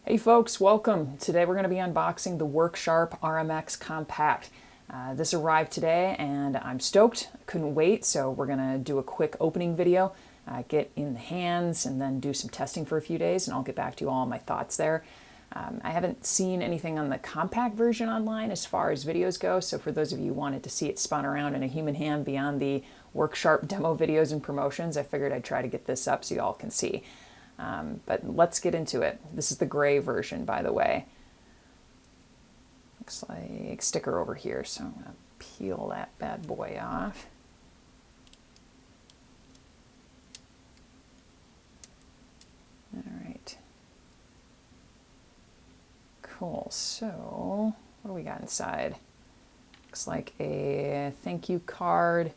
Hey folks, welcome. Today we're going to be unboxing the WorkSharp RMX Compact. This arrived today and I'm stoked. Couldn't wait, so we're going to do a quick opening video, get in the hands, and then do some testing for a few days, and I'll get back to you all on my thoughts there. I haven't seen anything on the compact version online as far as videos go, so for those of you who wanted to see it spun around in a human hand beyond the WorkSharp demo videos and promotions, I figured I'd try to get this up so you all can see. But let's get into it. This is the gray version, by the way. Looks like sticker over here, so I'm going to peel that bad boy off. All right. Cool. So, what do we got inside? Looks like a thank you card,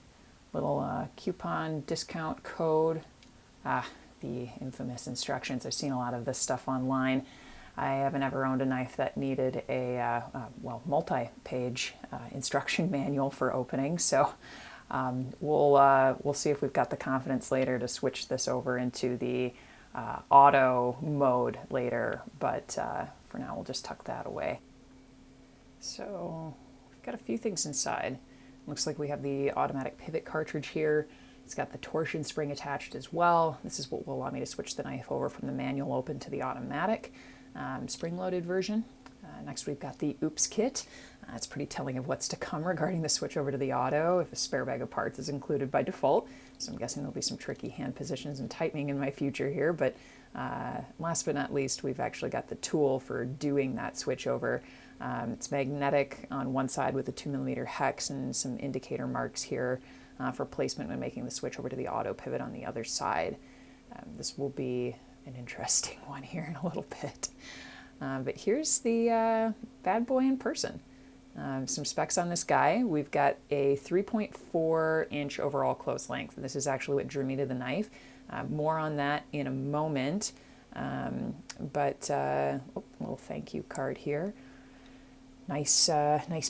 little coupon discount code. The infamous instructions. I've seen a lot of this stuff online. I haven't ever owned a knife that needed a multi-page instruction manual for opening, so we'll see if we've got the confidence later to switch this over into the auto mode later, but for now we'll just tuck that away. So we've got a few things inside. Looks like we have the automatic pivot cartridge here. It's got the torsion spring attached as well. This is what will allow me to switch the knife over from the manual open to the automatic spring-loaded version. Next we've got the Oops kit. It's pretty telling of what's to come regarding the switch over to the auto, if a spare bag of parts is included by default. So I'm guessing there'll be some tricky hand positions and tightening in my future here, but last but not least, we've actually got the tool for doing that switch over. It's magnetic on one side with a 2mm hex and some indicator marks here for placement when making the switch over to the auto pivot on the other side. This will be an interesting one here in a little bit. But here's the bad boy in person. Some specs on this guy. We've got a 3.4 inch overall close length. And this is actually what drew me to the knife. More on that in a moment. Little thank you card here. Nice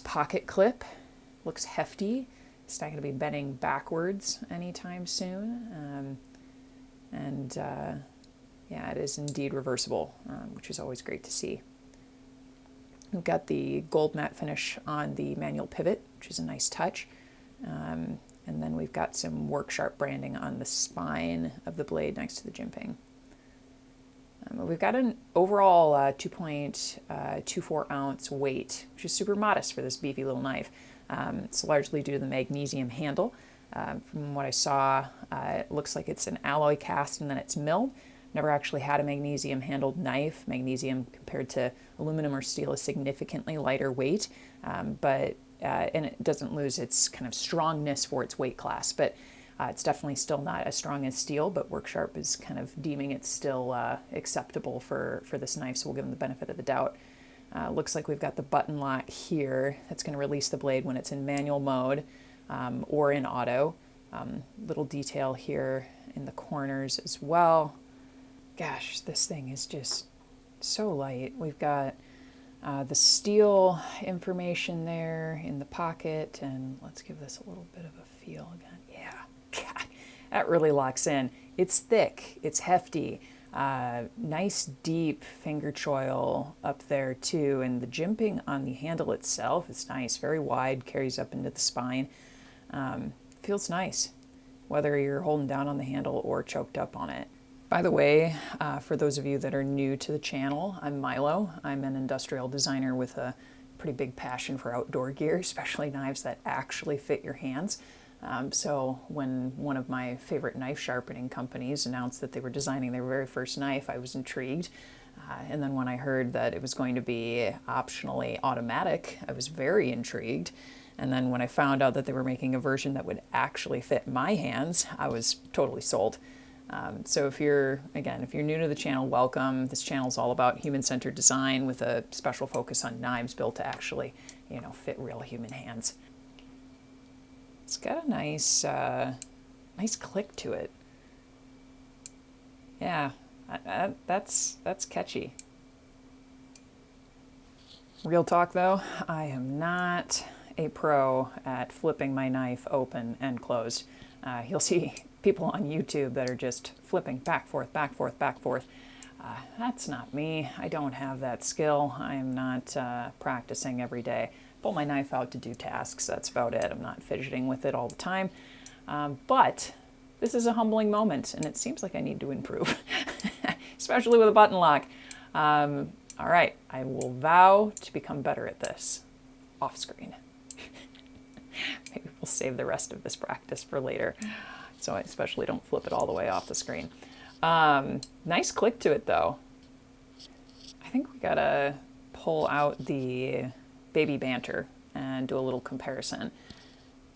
pocket clip. Looks hefty. It's not going to be bending backwards anytime soon. Yeah, it is indeed reversible, which is always great to see. We've got the gold matte finish on the manual pivot, which is a nice touch. And then we've got some WorkSharp branding on the spine of the blade next to the jimping. We've got an overall 2.24 ounce weight, which is super modest for this beefy little knife. It's largely due to the magnesium handle. From what I saw, it looks like it's an alloy cast and then it's milled. Never actually had a magnesium handled knife. Magnesium compared to aluminum or steel is significantly lighter weight, and it doesn't lose its kind of strongness for its weight class, but it's definitely still not as strong as steel, but WorkSharp is kind of deeming it still acceptable for this knife, so we'll give them the benefit of the doubt. Looks like we've got the button lock here that's going to release the blade when it's in manual mode or in auto. Little detail here in the corners as well. Gosh, this thing is just so light. We've got the steel information there in the pocket, and let's give this a little bit of a feel again. Yeah, God, that really locks in. It's thick, it's hefty. Nice deep finger choil up there too, and the jimping on the handle itself is nice, very wide, carries up into the spine. Feels nice, whether you're holding down on the handle or choked up on it. By the way, for those of you that are new to the channel, I'm Milo. I'm an industrial designer with a pretty big passion for outdoor gear, especially knives that actually fit your hands. So when one of my favorite knife sharpening companies announced that they were designing their very first knife, I was intrigued. And then when I heard that it was going to be optionally automatic, I was very intrigued. And then when I found out that they were making a version that would actually fit my hands, I was totally sold. So if you're new to the channel, welcome. This channel is all about human-centered design with a special focus on knives built to actually, fit real human hands. It's got a nice click to it. Yeah, that's catchy. Real talk though, I am not a pro at flipping my knife open and closed. You'll see people on YouTube that are just flipping back, forth, back, forth, back, forth. That's not me. I don't have that skill. I'm not practicing every day. Pull my knife out to do tasks. That's about it. I'm not fidgeting with it all the time. But this is a humbling moment, and it seems like I need to improve, especially with a button lock. All right, I will vow to become better at this off screen. Maybe we'll save the rest of this practice for later, so I especially don't flip it all the way off the screen. Nice click to it, though. I think we gotta pull out the Baby Banter and do a little comparison.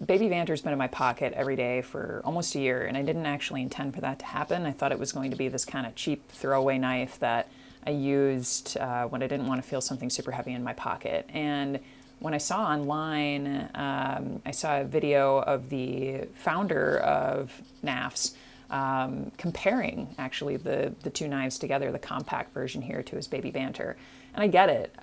Baby Banter's been in my pocket every day for almost a year, and I didn't actually intend for that to happen. I thought it was going to be this kind of cheap throwaway knife that I used when I didn't want to feel something super heavy in my pocket. And when I saw online, I saw a video of the founder of NAFS comparing actually the two knives together, the compact version here to his Baby Banter. And I get it.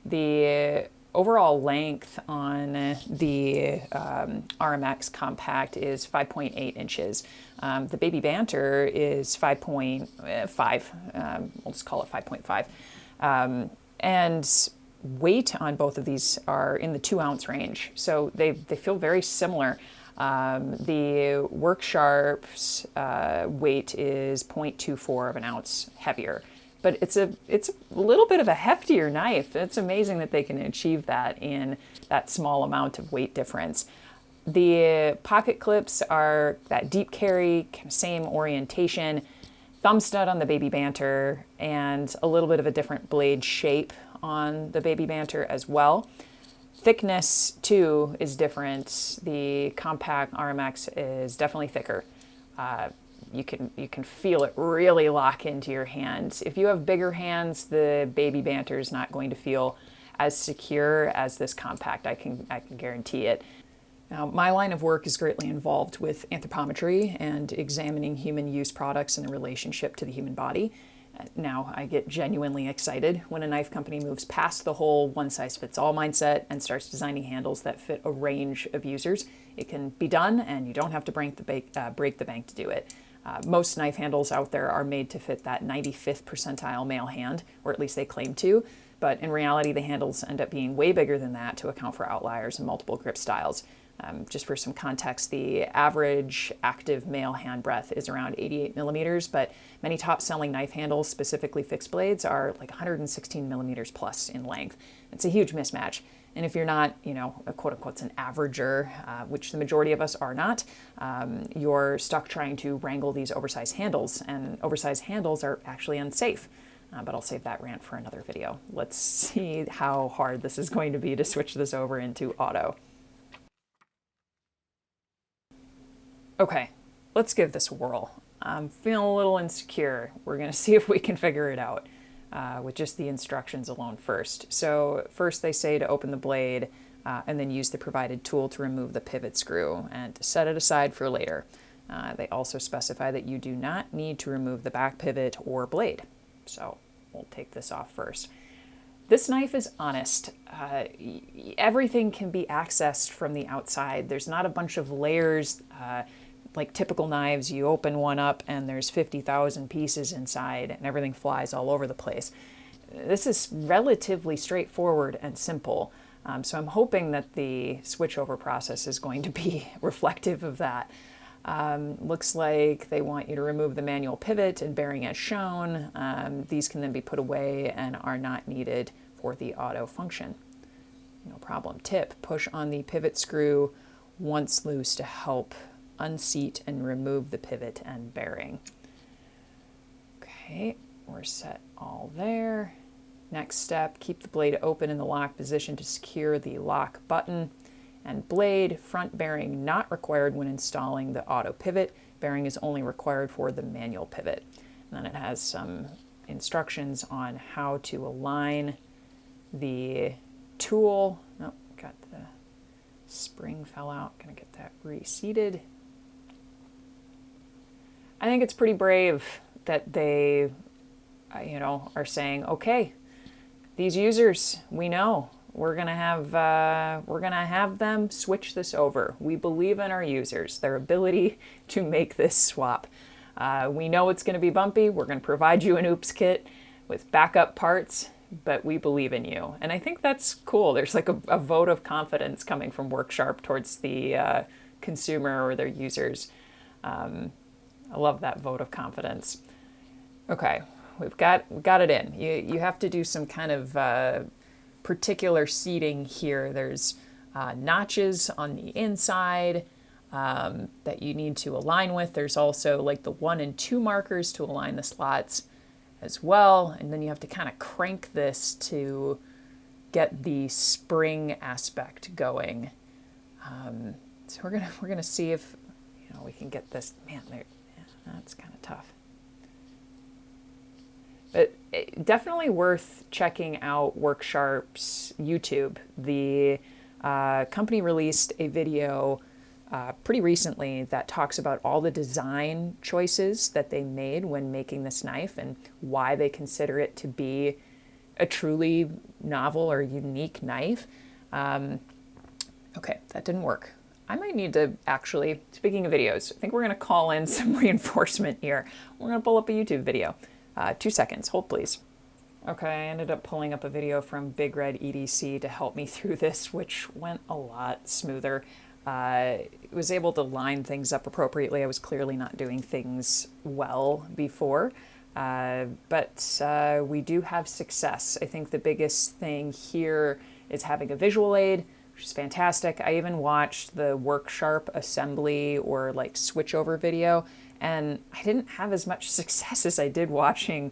The overall length on the RMX compact is 5.8 inches. The Baby Banter is 5.5. We'll just call it 5.5. And weight on both of these are in the 2 ounce range. So they feel very similar. The Work Sharp's weight is 0.24 of an ounce heavier. But it's a little bit of a heftier knife. It's amazing that they can achieve that in that small amount of weight difference. The pocket clips are that deep carry, kind of same orientation, thumb stud on the Baby Banter, and a little bit of a different blade shape on the Baby Banter as well. Thickness, too, is different. The compact RMX is definitely thicker. You can feel it really lock into your hands. If you have bigger hands, the Baby Banter is not going to feel as secure as this compact. I can guarantee it. Now, my line of work is greatly involved with anthropometry and examining human use products and the relationship to the human body. Now, I get genuinely excited when a knife company moves past the whole one-size-fits-all mindset and starts designing handles that fit a range of users. It can be done, and you don't have to break the bank to do it. Most knife handles out there are made to fit that 95th percentile male hand, or at least they claim to, but in reality the handles end up being way bigger than that to account for outliers and multiple grip styles. Just for some context, the average active male hand breadth is around 88 millimeters, but many top-selling knife handles, specifically fixed blades, are like 116 millimeters plus in length. It's a huge mismatch. And if you're not, a quote-unquote an averager, which the majority of us are not, you're stuck trying to wrangle these oversized handles, and oversized handles are actually unsafe. But I'll save that rant for another video. Let's see how hard this is going to be to switch this over into auto. Okay, let's give this a whirl. I'm feeling a little insecure. We're going to see if we can figure it out with just the instructions alone first. So first they say to open the blade and then use the provided tool to remove the pivot screw and to set it aside for later. They also specify that you do not need to remove the back pivot or blade. So we'll take this off first. This knife is honest. Everything can be accessed from the outside. There's not a bunch of layers like typical knives. You open one up and there's 50,000 pieces inside and everything flies all over the place. This is relatively straightforward and simple. So I'm hoping that the switchover process is going to be reflective of that. Looks like they want you to remove the manual pivot and bearing as shown. These can then be put away and are not needed for the auto function. No problem. Tip, push on the pivot screw once loose to help unseat and remove the pivot and bearing. Okay, we're set all there. Next step, keep the blade open in the lock position to secure the lock button. And blade, front bearing not required when installing the auto pivot. Bearing is only required for the manual pivot. And then it has some instructions on how to align the tool. Oh, got the spring fell out. Gonna get that reseated. I think it's pretty brave that they, are saying, okay, these users, we know. We're gonna have them switch this over. We believe in our users, their ability to make this swap. We know it's going to be bumpy. We're going to provide you an oops kit with backup parts, but we believe in you. And I think that's cool. There's like a vote of confidence coming from Worksharp towards the consumer or their users. I love that vote of confidence. Okay, we've got it in. You have to do some kind of particular seating here. There's notches on the inside that you need to align with. There's also like the 1 and 2 markers to align the slots as well. And then you have to kind of crank this to get the spring aspect going. So we're gonna see if we can get this. Man, that's kind of tough. But definitely worth checking out Worksharp's YouTube. The company released a video pretty recently that talks about all the design choices that they made when making this knife and why they consider it to be a truly novel or unique knife. Okay, that didn't work. I might need to actually, speaking of videos, I think we're going to call in some reinforcement here. We're going to pull up a YouTube video. 2 seconds, hold please. Okay, I ended up pulling up a video from Big Red EDC to help me through this, which went a lot smoother. I was able to line things up appropriately. I was clearly not doing things well before, but we do have success. I think the biggest thing here is having a visual aid, which is fantastic. I even watched the Worksharp assembly or like switchover video, and I didn't have as much success as I did watching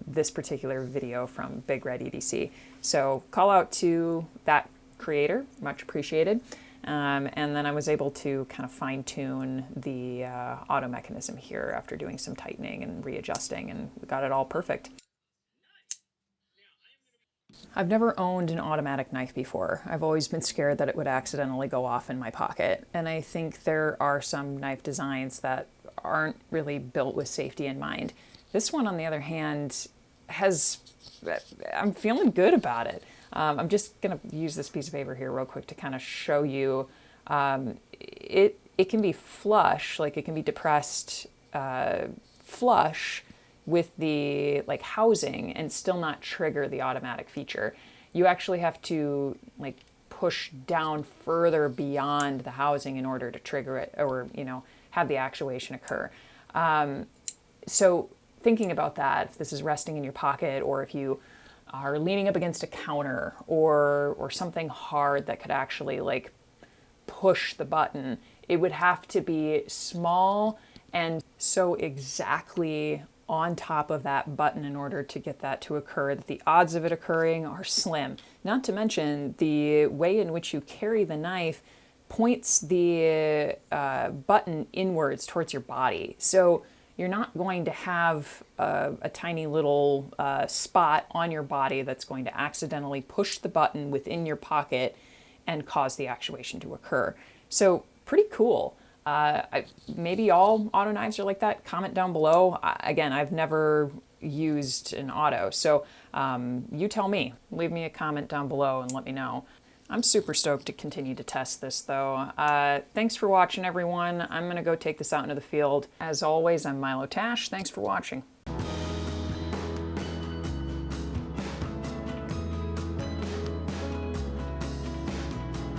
this particular video from Big Red EDC. So call out to that creator, much appreciated. And then I was able to kind of fine tune the auto mechanism here after doing some tightening and readjusting, and we got it all perfect. I've never owned an automatic knife before. I've always been scared that it would accidentally go off in my pocket. And I think there are some knife designs that aren't really built with safety in mind. This one, on the other hand, I'm feeling good about it. I'm just going to use this piece of paper here real quick to kind of show you. It can be flush, like it can be depressed flush with the like housing and still not trigger the automatic feature. You actually have to like push down further beyond the housing in order to trigger it, or have the actuation occur. So thinking about that, if this is resting in your pocket, or if you are leaning up against a counter or something hard that could actually like push the button, it would have to be small and so exactly on top of that button in order to get that to occur that the odds of it occurring are slim. Not to mention the way in which you carry the knife points the button inwards towards your body. So you're not going to have a tiny little spot on your body that's going to accidentally push the button within your pocket and cause the actuation to occur. So pretty cool. Maybe all auto knives are like that. Comment down below. Again, I've never used an auto, so you tell me. Leave me a comment down below and let me know. I'm super stoked to continue to test this though. Thanks for watching, everyone. I'm gonna go take this out into the field. As always, I'm Milotash. Thanks for watching.